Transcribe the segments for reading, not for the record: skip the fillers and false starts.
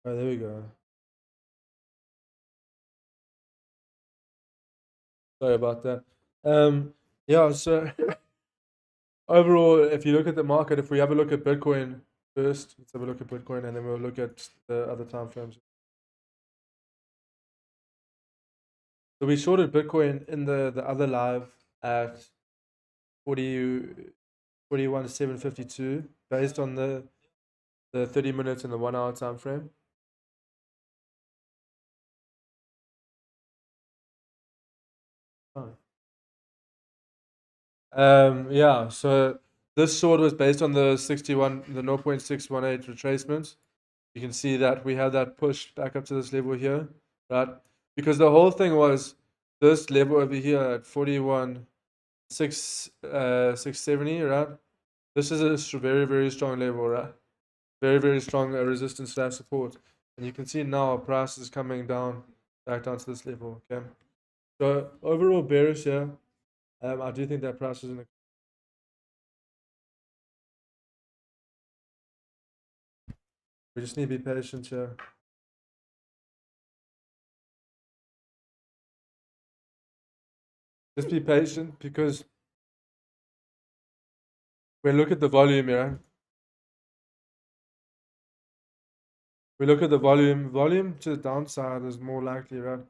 Oh, there we go. Sorry about that. Yeah, so overall, if you look at the market, if we have a look at Bitcoin first, let's have a look at Bitcoin and then we'll look at the other time frames. So we shorted Bitcoin in the other live at 40, 41,752 based on the 30 minutes and the 1 hour time frame. Oh. Yeah, so this short was based on the 0.618 retracement. You can see that we have that push back up to this level here, right? Because the whole thing was this level over here at 41,670, right? This is a very, very strong level, right? Very, very strong resistance slash support. And you can see now our price is coming down, back down to this level, okay? So overall bearish here. I do think that price is in a... We just need to be patient here. Just be patient because when we look at the volume here, we look at the volume to the downside is more likely, right?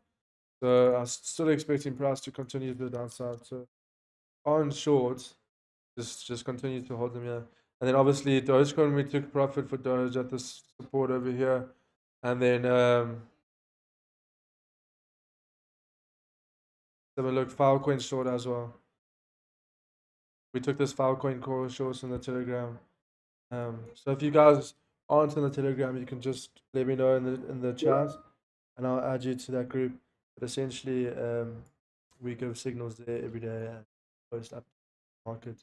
So I'm still expecting price to continue to the downside. So on short, just continue to hold them here. And then obviously Dogecoin, we took profit for Doge at this support over here. And then have a look, Filecoin short as well. We took this Filecoin core shorts in the Telegram. So if you guys aren't in the Telegram, you can just let me know in the chat, and I'll add you to that group. But essentially, we give signals there every day and post up market.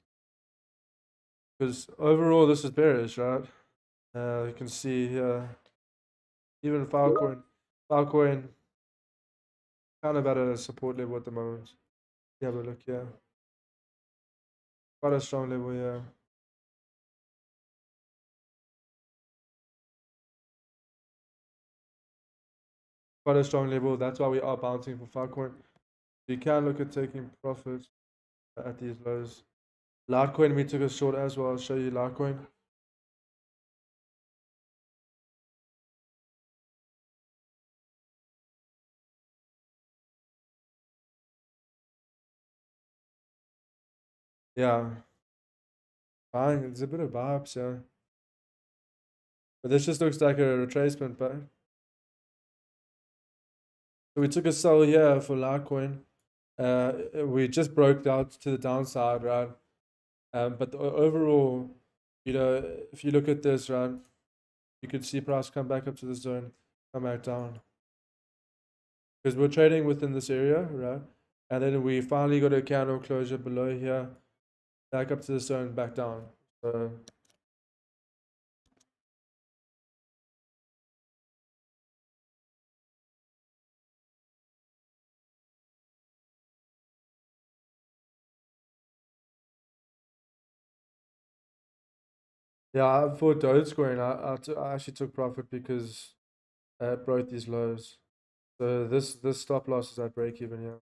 Because overall, this is bearish, right? You can see here, even Filecoin kind of at a support level at the moment. You have a look here. Quite a strong level here. Quite a strong level. That's why we are bouncing for Filecoin. You can look at taking profit at these lows. Litecoin, we took a short as well. I'll show you Litecoin. Yeah, fine. It's a bit of vibes, yeah. But this just looks like a retracement, but so we took a sell here for Litecoin. We just broke out to the downside, right? But overall, you know, if you look at this, right, you could see price come back up to the zone, come back down. Because we're trading within this area, right? And then we finally got a candle closure below here, back up to the zone, back down. So yeah, for Dogecoin, I actually took profit because it broke these lows. So this stop loss is at break even here.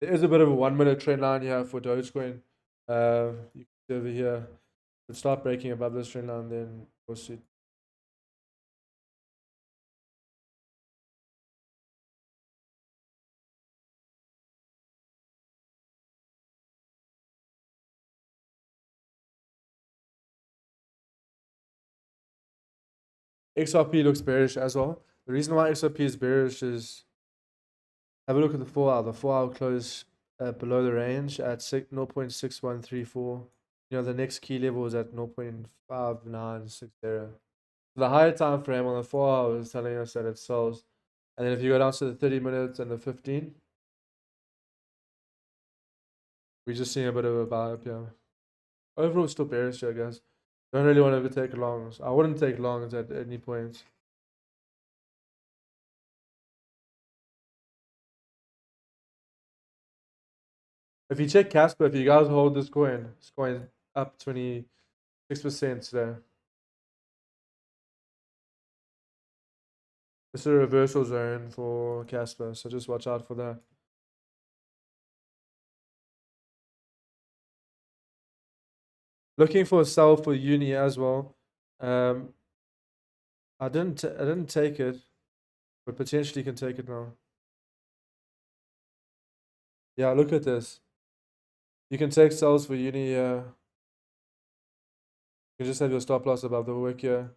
There is a bit of a 1 minute trend line here for Dogecoin. You can see over here. It'll start breaking above this trend line, then we'll see. XRP looks bearish as well. The reason why XRP is bearish is, have a look at the 4 hour. The 4 hour close below the range at 0.6134. You know, the next key level is at 0.5960. The higher time frame on the 4 hours is telling us that it sells. And then if you go down to the 30 minutes and the 15, we're just seeing a bit of a buy up here. Overall, still bearish, I guess. Don't really want to take longs. I wouldn't take longs at any point. If you check Casper, if you guys hold this coin up 26% today. It's a reversal zone for Casper, so just watch out for that. Looking for a sell for uni as well. I didn't take it, but potentially can take it now. Yeah, look at this. You can take sells for uni. You can just have your stop loss above the wick here.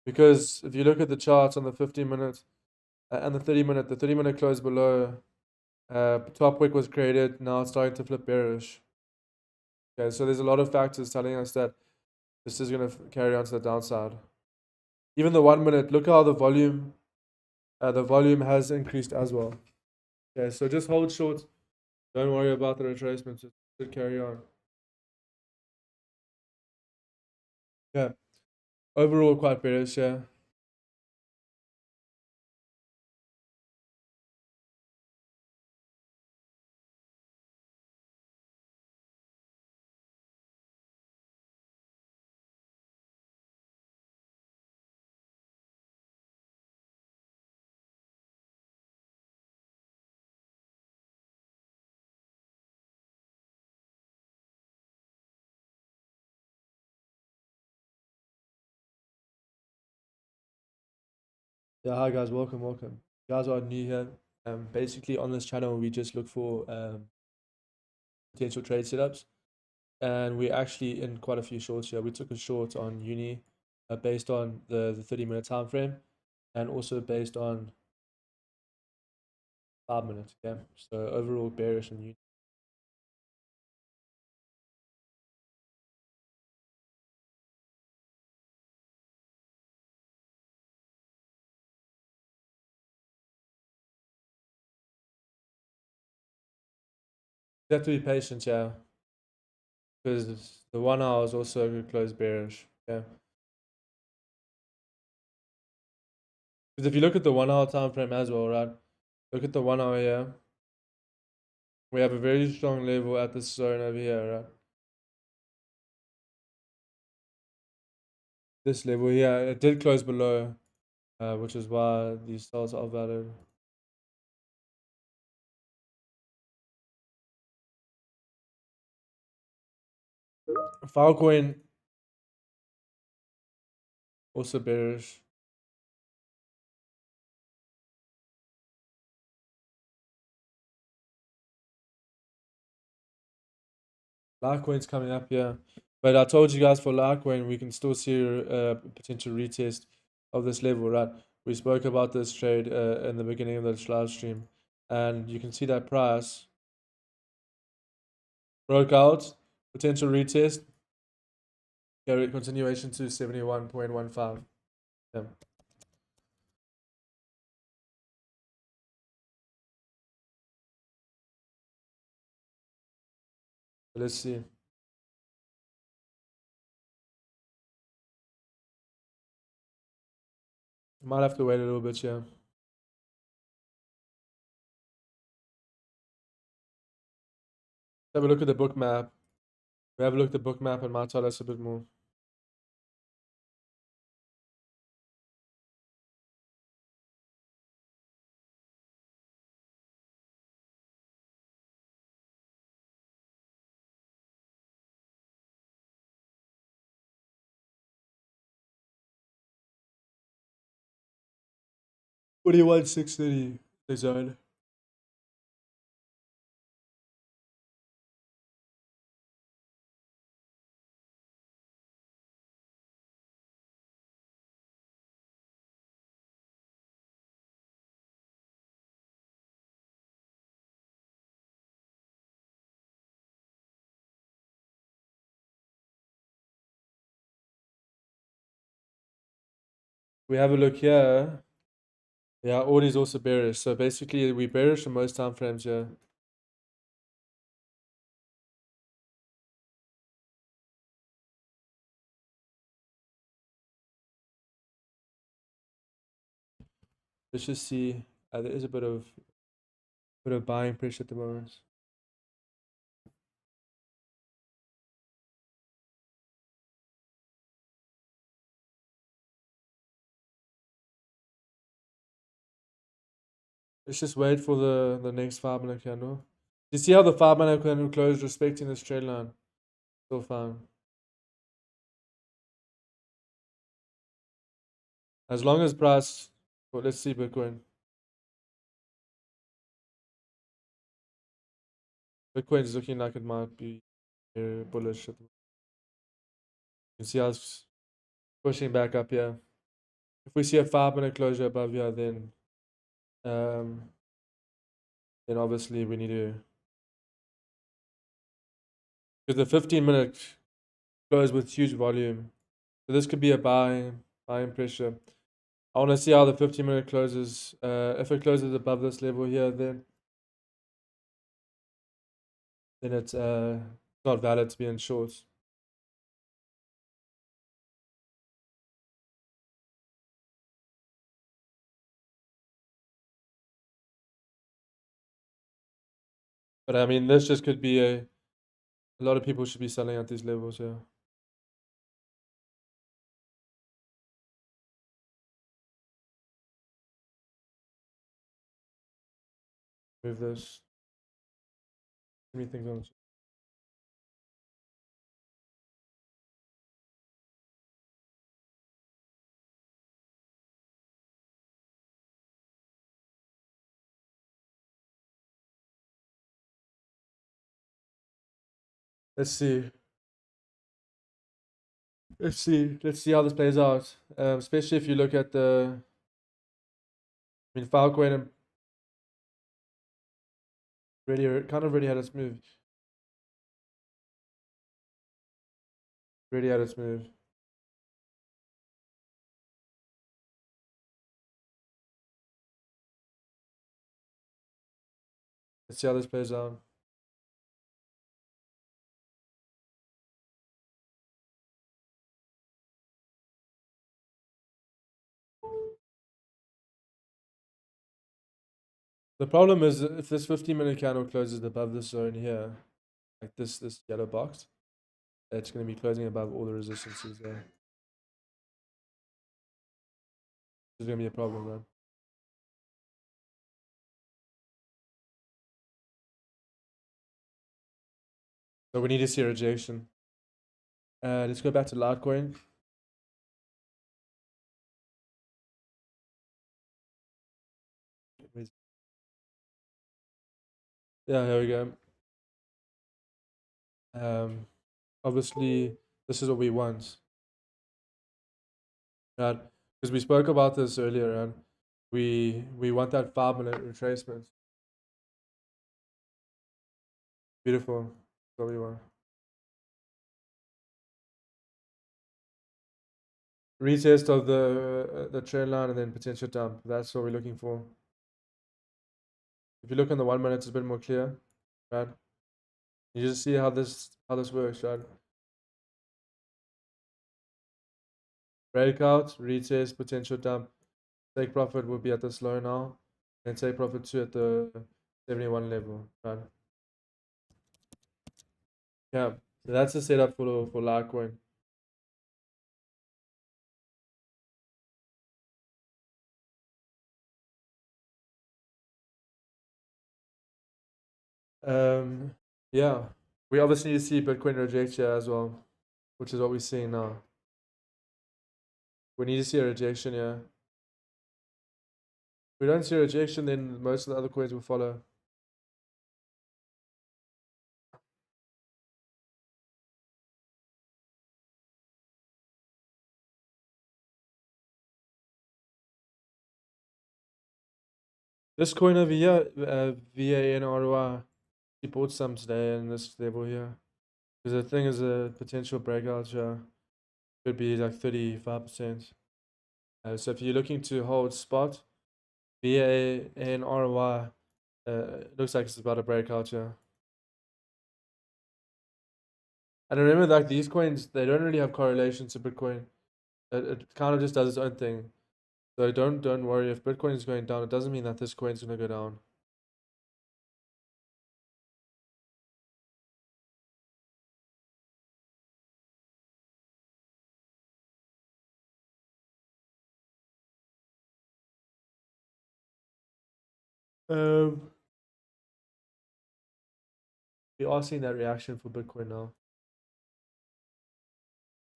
Because if you look at the charts on the 15-minute and the 30-minute, the 30-minute close below, top wick was created. Now it's starting to flip bearish. Okay, so there's a lot of factors telling us that this is going to carry on to the downside. Even the 1 minute, look how the volume has increased as well. Okay, so just hold short. Don't worry about the retracements. Just carry on. Yeah. Overall, quite bearish, yeah. Yeah, hi guys, welcome. You guys are new here. Basically on this channel we just look for potential trade setups, and we're actually in quite a few shorts here. We took a short on uni based on the 30-minute time frame, and also based on 5 minutes. Okay, so overall bearish on uni. You have to be patient, yeah, because the 1 hour is also close bearish. Yeah, because if you look at the 1 hour time frame as well, right? Look at the 1 hour here. We have a very strong level at this zone over here, right? This level here, it did close below, which is why these stars are valid. Filecoin also bearish. Litecoin's coming up here, but I told you guys for Litecoin we can still see a potential retest of this level, right? We spoke about this trade in the beginning of the live stream, and you can see that price broke out, potential retest, carry continuation to 71.15. Yeah. Let's see. Might have to wait a little bit, yeah. Have a look at the book map. We have a look at the book map and might tell us a bit more. What do you want? 630 design. We have a look here. Yeah, order is also bearish. So basically, we bearish in most time frames here. Let's just see. There is a bit of buying pressure at the moment. Let's just wait for the next 5-minute candle. You see how the 5-minute candle closed respecting this trend line? Still fine. As long as price, well, let's see Bitcoin. Bitcoin is looking like it might be bullish. You can see how it's pushing back up here. If we see a 5-minute closure above here, then obviously we need to, because the 15-minute close with huge volume, so this could be a buying pressure. I want to see how the 15-minute closes. If it closes above this level here, then it's not valid to be in shorts. But I mean, this just could be a lot of people should be selling at these levels here. Move this. Give me things on. Let's see. Let's see how this plays out. Especially if you look at Filecoin already had its move. Already had its move. Let's see how this plays out. The problem is if this 15-minute candle closes above this zone here, like this yellow box, it's going to be closing above all the resistances there. There's going to be a problem, man. So we need to see a rejection. Let's go back to Litecoin. Yeah, here we go. Obviously, this is what we want, right? Because we spoke about this earlier, and we want that 5-minute retracement. Beautiful. That's what we want. Retest of the trend line and then potential dump. That's what we're looking for. If you look on the 1 minute, it's a bit more clear, right? You just see how this works, right? Breakout, retest, potential dump. Take profit will be at this low now, and take profit 2 at the 71 level, right? Yeah, so that's the setup for Litecoin. Yeah, we obviously need to see Bitcoin reject here as well, which is what we're seeing now. We need to see a rejection here. If we don't see a rejection, then most of the other coins will follow. This coin over here, VANRY, he bought some today in this level here. Because the thing is a potential breakout here could be like 35%. So if you're looking to hold spot, VANRY, looks like it's about a breakout here. And remember, like these coins, they don't really have correlation to Bitcoin. It kind of just does its own thing. So don't worry if Bitcoin is going down. It doesn't mean that this coin is going to go down. Um, we are seeing that reaction for Bitcoin now.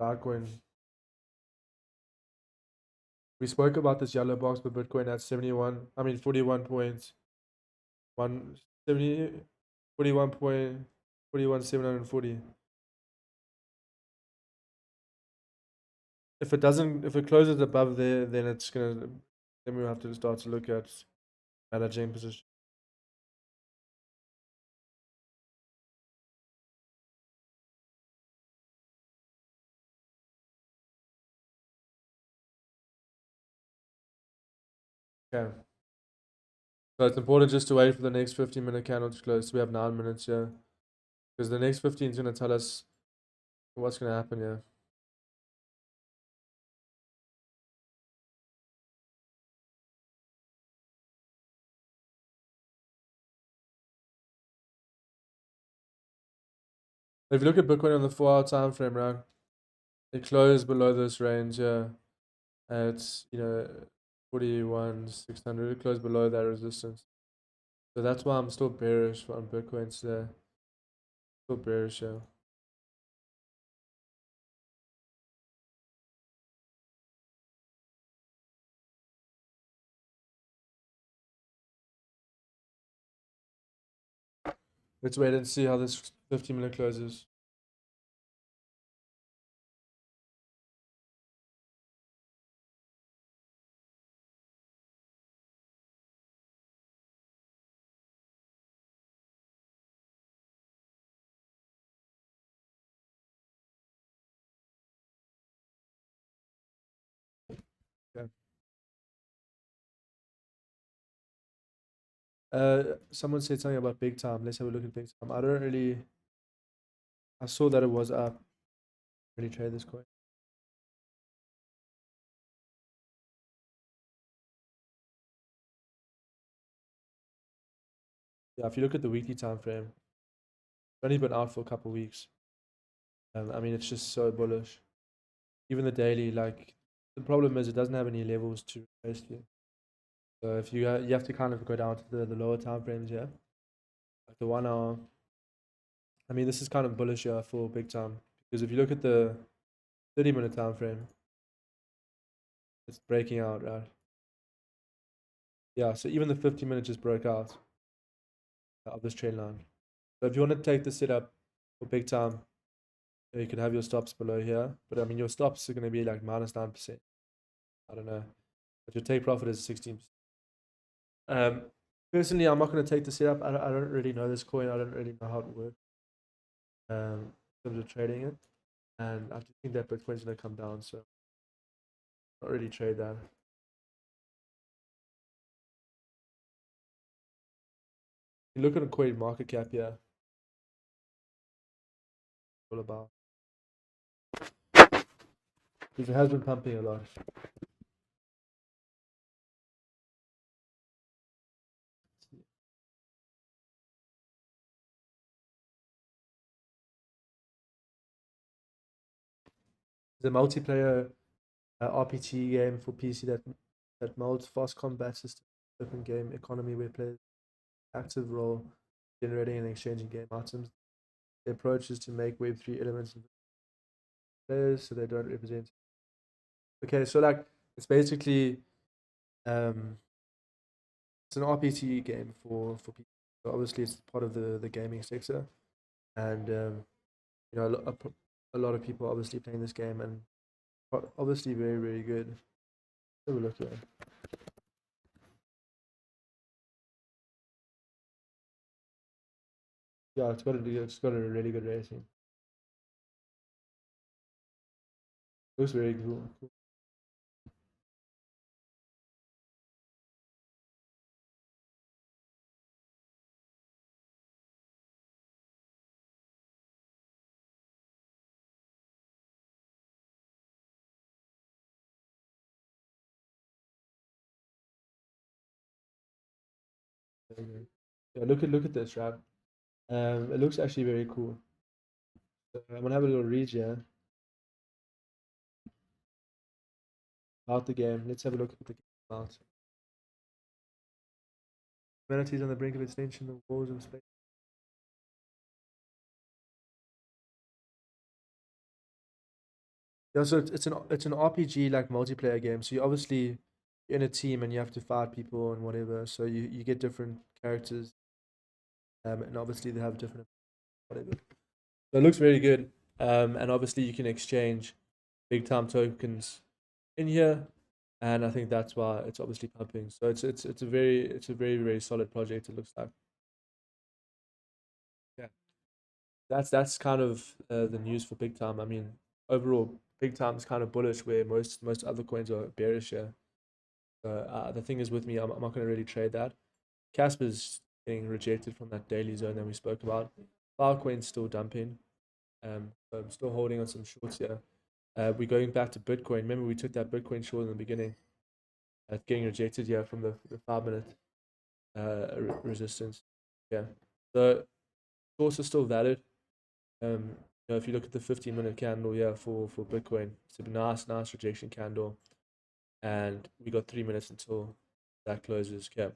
Bitcoin. We spoke about this yellow box for Bitcoin at 41 points. 170, 41 point, 41,740. If it closes above there, then then we'll have to start to look at managing position. Okay. So it's important just to wait for the next 15-minute candle to close. So we have 9 minutes here. Because the next 15 is going to tell us what's going to happen here. If you look at Bitcoin on the 4-hour time frame, right, it closed below this range here at 41,600. It closed below that resistance. So that's why I'm still bearish on Bitcoin today. Still bearish here. Let's wait and see how this 15-minute closes. Okay. Someone said something about big time. Let's have a look at big time. I saw that it was up. Really trade this coin. Yeah, if you look at the weekly time frame, it's only been out for a couple of weeks. I mean, it's just so bullish. Even the daily, like, the problem is it doesn't have any levels to retrace to. So if you have to kind of go down to the lower time frames here, like the 1 hour. I mean, this is kind of bullish here for big time because if you look at the 30-minute time frame, it's breaking out, right? Yeah, so even the 50-minute just broke out of this trend line. So if you want to take the setup for big time, you can have your stops below here. But I mean, your stops are going to be like minus 9%. I don't know. But your take profit is 16%. Personally, I'm not going to take the setup. I don't really know this coin. I don't really know how it works in terms of trading it. And I just think that Bitcoin's going to come down. So not really trade that. You look at a coin market cap here. All about. Because it has been pumping a lot. The multiplayer RPG game for PC that molds fast combat system, open game economy where players active role generating and exchanging game items. The approach is to make Web3 elements players so they don't represent. Okay, so like it's basically it's an RPG game for people. So obviously, it's part of the gaming sector, and a lot of people obviously playing this game, and obviously very very good. Have a look here. Yeah, it's got a really good rating. Looks very cool. Very good. Yeah, look at this, right? It looks actually very cool. So I'm gonna have a little read here about the game. Let's have a look at the game about. Humanity is on the brink of extinction. The wars of space. Yeah, so it's an RPG like multiplayer game. So you obviously you're in a team and you have to fight people and whatever. So you get different characters, and obviously they have different whatever. So it looks very good. And obviously you can exchange big time tokens in here, and I think that's why it's obviously pumping. So it's a very solid project. It looks like. Yeah, that's kind of the news for big time. I mean, overall, big time is kind of bullish, where most other coins are bearish. Yeah. So the thing is with me, I'm not going to really trade that. Casper's getting rejected from that daily zone that we spoke about. Filecoin's still dumping. So I'm still holding on some shorts here. We're going back to Bitcoin. Remember, we took that Bitcoin short in the beginning. Getting rejected here from the 5 minute resistance. Yeah. So shorts are still valid. If you look at the 15-minute candle here for Bitcoin, it's a nice rejection candle, and we got 3 minutes until that closes. Okay.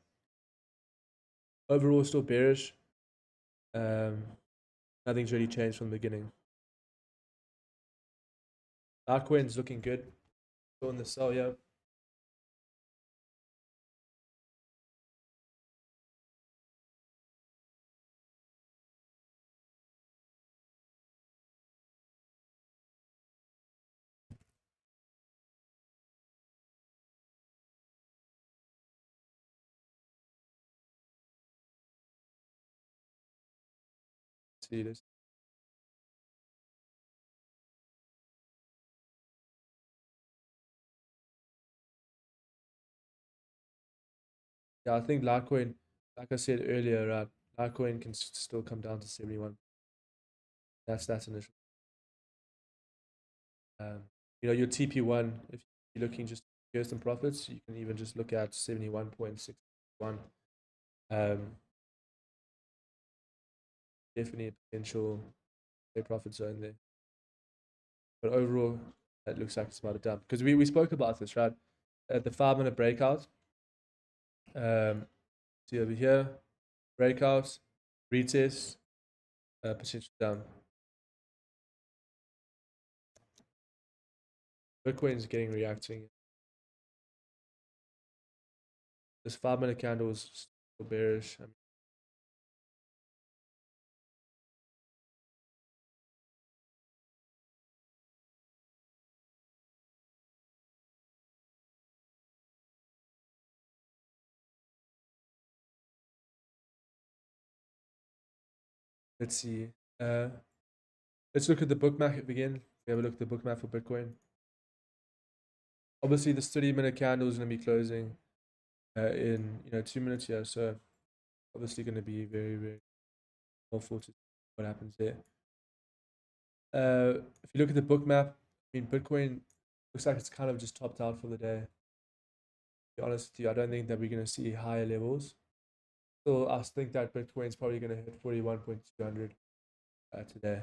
Overall, still bearish. Nothing's really changed from the beginning. Litecoin's looking good. Still in the sell, yeah. See this. Yeah, I think Litecoin, like I said earlier, right, Litecoin can still come down to 71. That's initial. Um, your TP1, if you're looking just to get some profits, you can even just look at 71.61. Um, Definitely a potential profit zone there. But overall, that looks like it's about a dump. Because we spoke about this, right? At the 5 minute breakout. See over here, breakout, retest, potential down. Bitcoin's getting reacting. This 5 minute candle is still bearish. I mean, let's see. Uh, let's look at the bookmap again. We have a look at the bookmap for Bitcoin. Obviously, this 30-minute candle is going to be closing in 2 minutes here. So obviously going to be very helpful to what happens there. If you look at the bookmap, I mean, Bitcoin looks like it's kind of just topped out for the day. To be honest with you, I don't think that we're going to see higher levels. So I think that Bitcoin's probably going to hit 41,200 today.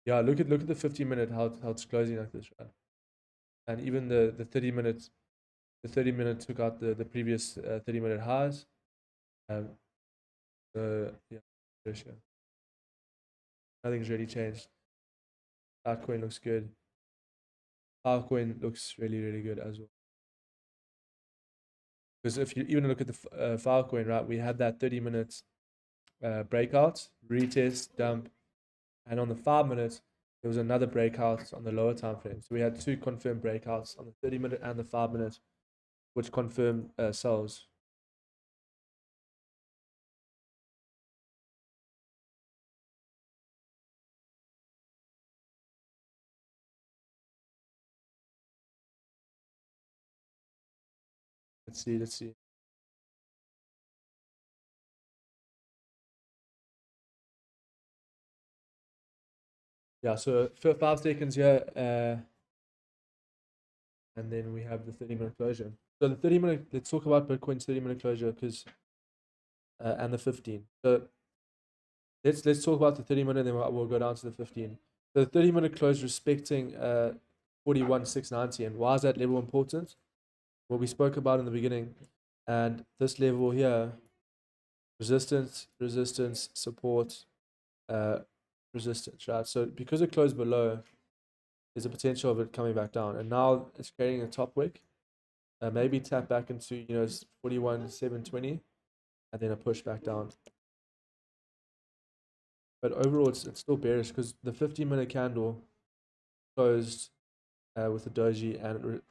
Yeah, look at the 50-minute how it's closing like this, right? And even the 30 minute took out the previous 30-minute highs. So yeah, for sure. Nothing's really changed. Altcoin looks good. Altcoin looks really good as well. Because if you even look at the Filecoin, right, we had that 30 minutes breakout, retest, dump, and on the 5 minutes there was another breakout on the lower time frame. So we had two confirmed breakouts on the 30-minute and the 5 minute, which confirm sells. Let's see. Yeah, so for 5 seconds here, and then we have the 30-minute closure. So the 30-minute, let's talk about Bitcoin's 30-minute closure because and the 15. So let's talk about the 30-minute, then we'll go down to the 15. So the 30-minute close respecting 41,690, and why is that level important? What we spoke about in the beginning. And this level here, resistance, resistance, support, resistance, right? So because it closed below, there's a potential of it coming back down. And now it's creating a top wick. Maybe tap back into, 41,720 and then a push back down. But overall, it's still bearish because the 50-minute candle closed with the doji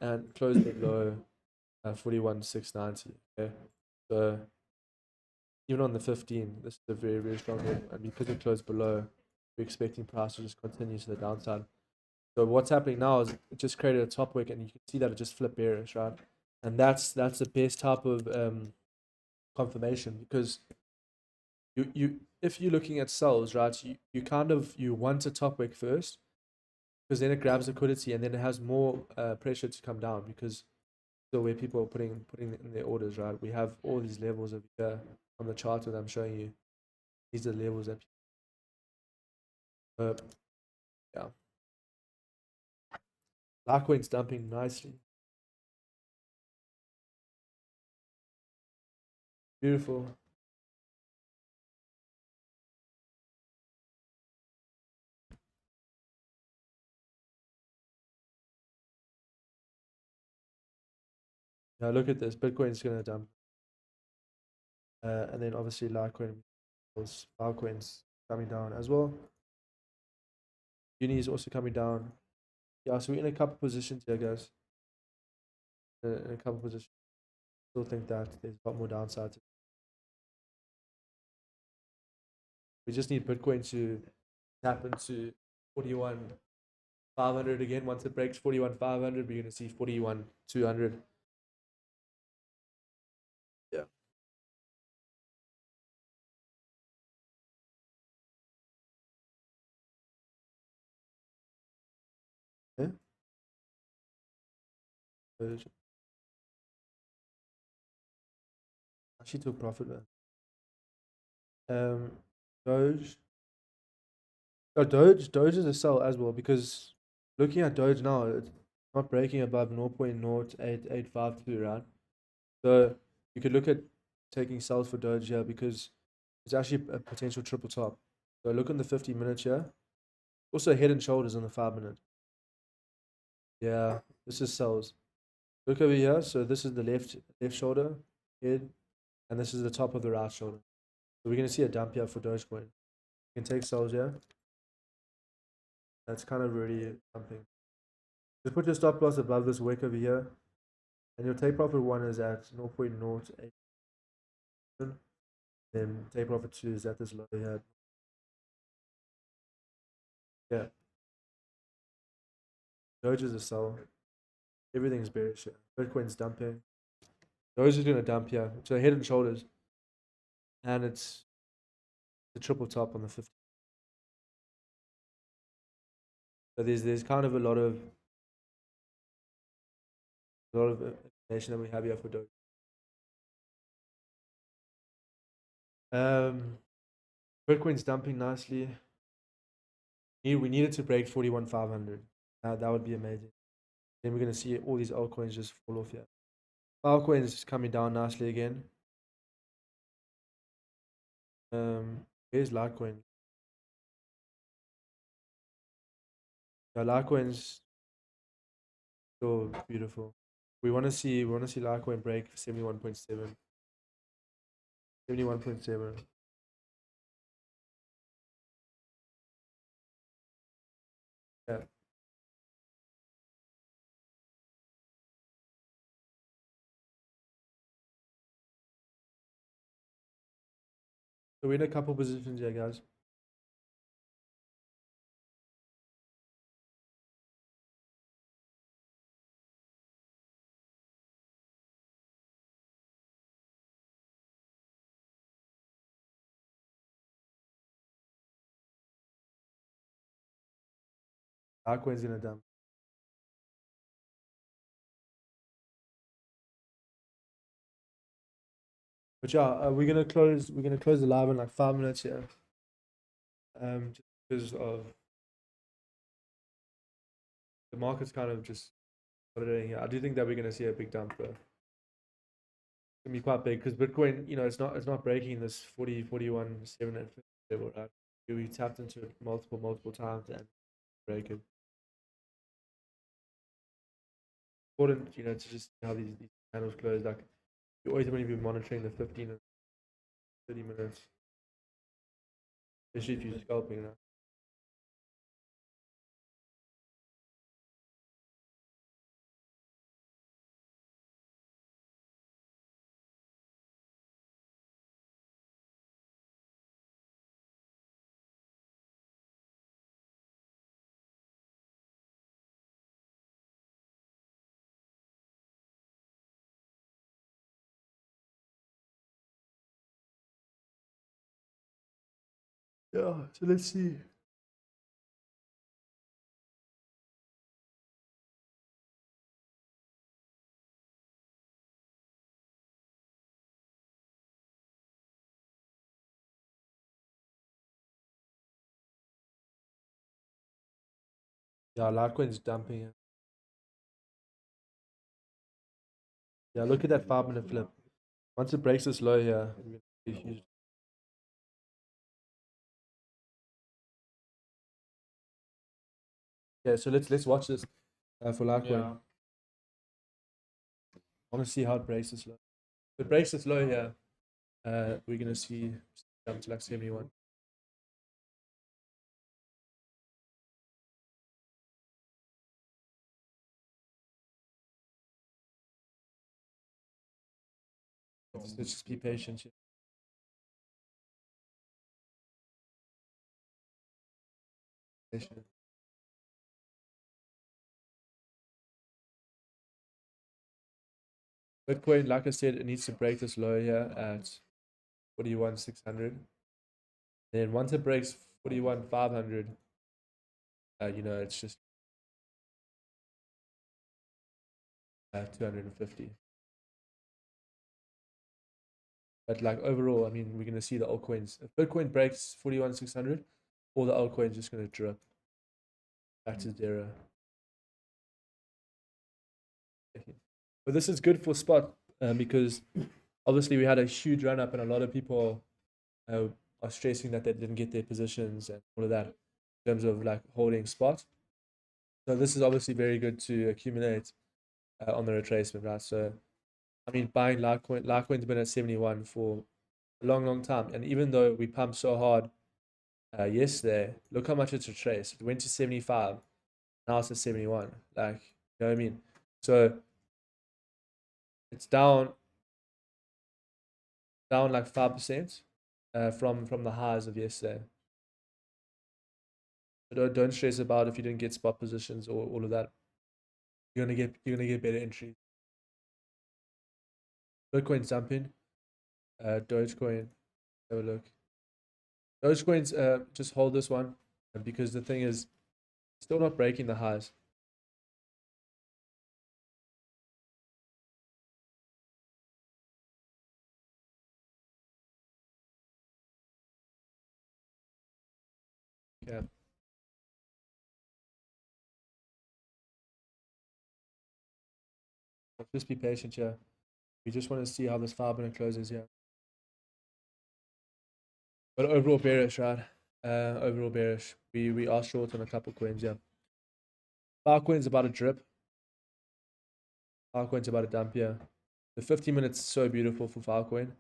and closed below 41,690. Okay, so even on the 15, this is a very, very strong level, and because it closed below, we're expecting price to just continue to the downside. So what's happening now is it just created a top wick, and you can see that it just flipped bearish, right? And that's the best type of confirmation, because you if you're looking at sells, right, you want a top wick first, because then it grabs liquidity and then it has more pressure to come down, because so where people are putting in their orders, right? We have all these levels over here on the chart that I'm showing you. These are the levels that yeah. Litecoin's dumping nicely. Beautiful. Now look at this. Bitcoin's gonna dump. And then obviously Litecoin, those Filecoins coming down as well. Uni is also coming down. Yeah, so we're in a couple positions here, guys. In a couple positions. Still think that there's a lot more downside. We just need Bitcoin to tap into 41,500 again. Once it breaks 41,500, we're gonna see 41,200. Yeah. Yeah. She took profit, man. Doge. Oh, Doge is a sell as well, because looking at Doge now, it's not breaking above 0.08852, right? So you could look at taking sells for Doge here, because it's actually a potential triple top. So look on the 50-minute here. Also head and shoulders on the 5-minute. Yeah, this is sells. Look over here. So this is the left shoulder, head, and this is the top of the right shoulder. So we're gonna see a dump here for Dogecoin. You can take sells here. That's kind of really something. Just put your stop loss above this wick over here, and your take profit 1 is at 0.087. Then take profit 2 is at this low here. Yeah. Doge is a sell. Everything's bearish here. Bitcoin's dumping. Doge is gonna dump here. So head and shoulders. And it's the triple top on the 50. So there's kind of a lot of information that we have here for Doge. Bitcoin's dumping nicely. We needed to break 41,500. That would be amazing. Then we're gonna see all these altcoins just fall off here. Filecoin is coming down nicely again. Here's Litecoin. Yeah, Litecoin's so beautiful. We want to see Litecoin break 71.7. 71.7. Yeah. So we're in a couple positions here, guys. Litecoin's gonna dump. But yeah, we're gonna close the live in like 5 minutes here. Just because of the market's kind of just consolidating here. I do think that we're gonna see a big dump though. gonna be quite big because Bitcoin, it's not breaking this 40, 41, 750 level, right? We tapped into it multiple times and break it. Important, to just see how these channels close. Like you always want to be monitoring the 15 and 30 minutes, especially if you're scalping. Yeah, so let's see. Yeah, Litecoin's dumping it. Yeah, look at that 5 minute flip. Once it breaks this low here, we're gonna see a huge. Yeah, so let's watch this for Litecoin. Yeah. I want to see how it breaks this low. If it breaks this low here, we're gonna see jump to like 71. Let's just be patient here. Patient. Bitcoin, like I said, it needs to break this low here at 41,600. Then once it breaks 41,500, it's just 250. But like overall, I mean, we're gonna see the altcoins. If Bitcoin breaks 41,600, all the altcoins just gonna drop back to zero. But this is good for spot because obviously we had a huge run up and a lot of people uh, are stressing that they didn't get their positions and all of that in terms of like holding spot. So this is obviously very good to accumulate on the retracement, right? So I mean, buying Litecoin's been at 71 for a long time, and even though we pumped so hard yesterday, look how much it's retraced. It went to 75, now it's at 71. Like, you know what I mean? So it's down like 5% from the highs of yesterday. So don't stress about if you didn't get spot positions or all of that. You're gonna get better entries. Bitcoin's dumping. Dogecoin, have a look. Dogecoin's just hold this one because the thing is still not breaking the highs. Yeah. Just be patient here. We just want to see how this 5 minute closes here. But overall bearish, right? Overall bearish. We are short on a couple coins, yeah. Filecoin's about a drip. Filecoin's about a dump here. The 50 minutes is so beautiful for Filecoin.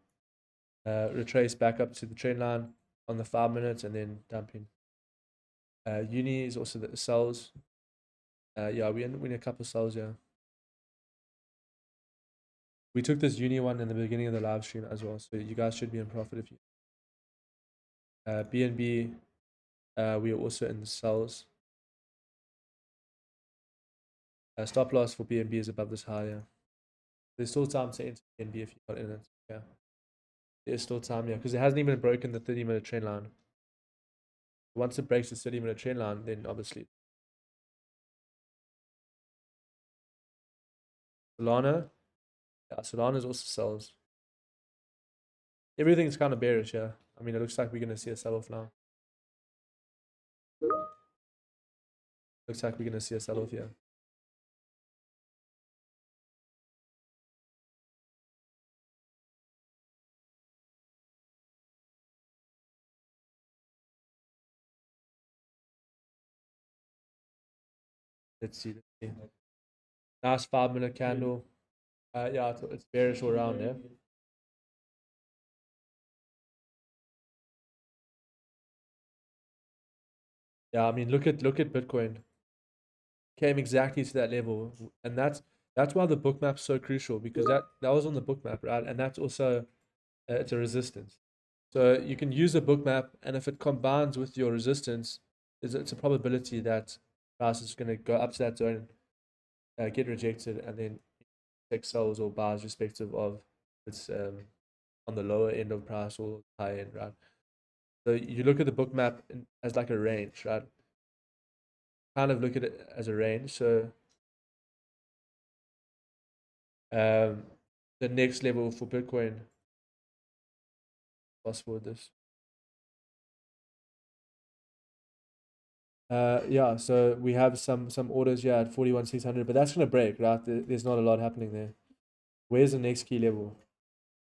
Retrace back up to the trend line on the 5 minutes and then dumping. Uni is also the sells. Yeah, we in a couple sells, yeah. We took this uni one in the beginning of the live stream as well, so you guys should be in profit if you. BNB, we are also in the sells. Stop loss for BNB is above this high, yeah. There's still time to enter BNB if you're not in it, yeah. There's still time, yeah, because it hasn't even broken the 30-minute trend line. Once it breaks the 30-minute trend line, then obviously. Solana, yeah, Solana is also sells. Everything's kind of bearish, yeah. I mean, it looks like we're going to see a sell-off now. Looks like we're going to see a sell-off here. Let's see. Nice 5-minute candle. Yeah, it's bearish all around there. Yeah, I mean, look at Bitcoin. Came exactly to that level, and that's why the bookmap's so crucial, because that was on the bookmap, right? And that's also it's a resistance. So you can use a bookmap, and if it combines with your resistance, it's a probability that price is going to go up to that zone, get rejected, and then take sells or buys respective of it's on the lower end of price or high end, right? So you look at the bookmap as like a range, right? Kind of look at it as a range. So um, the next level for Bitcoin, fast forward this. Yeah, so we have some orders here at 41,600, but that's gonna break, right? There's not a lot happening there. Where's the next key level?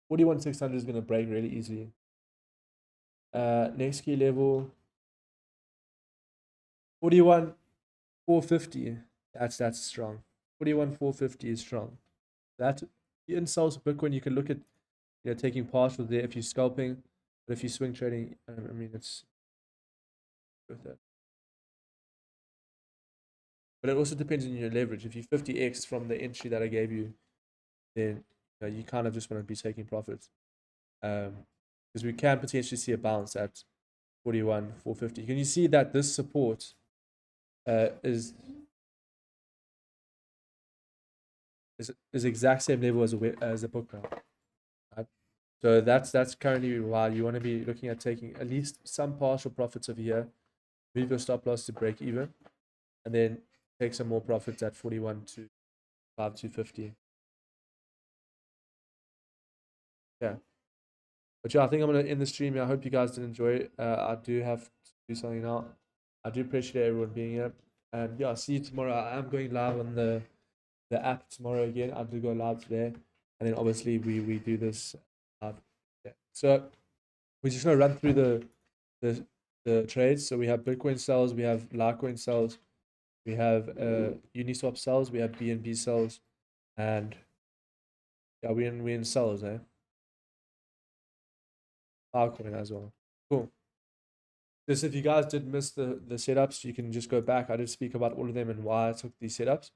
41,600 is gonna break really easily. Next key level 41,450. That's strong. 41,450 is strong. That in sales Bitcoin, you can look at taking partial there if you're scalping, but if you're swing trading, I mean it's worth it. But it also depends on your leverage. If you 50x from the entry that I gave you, then you kind of just want to be taking profits. Because we can potentially see a bounce at 41,450. Can you see that this support is exact same level as a book now? Right? So that's currently why you want to be looking at taking at least some partial profits over here, move your stop loss to break even, and then take some more profits at 41 to 250. Yeah. But yeah, I think I'm gonna end the stream here. I hope you guys did enjoy it. I do have to do something now. I do appreciate everyone being here. And yeah, see you tomorrow. I am going live on the app tomorrow again. I do go live today. And then obviously we do this live. Yeah. So we're just gonna run through the the trades. So we have Bitcoin sells, we have Litecoin sells, we have Uniswap sells, we have BNB sells, and yeah, we in sells, eh? Filecoin as well. Cool. Just if you guys did miss the setups, you can just go back. I did speak about all of them and why I took these setups.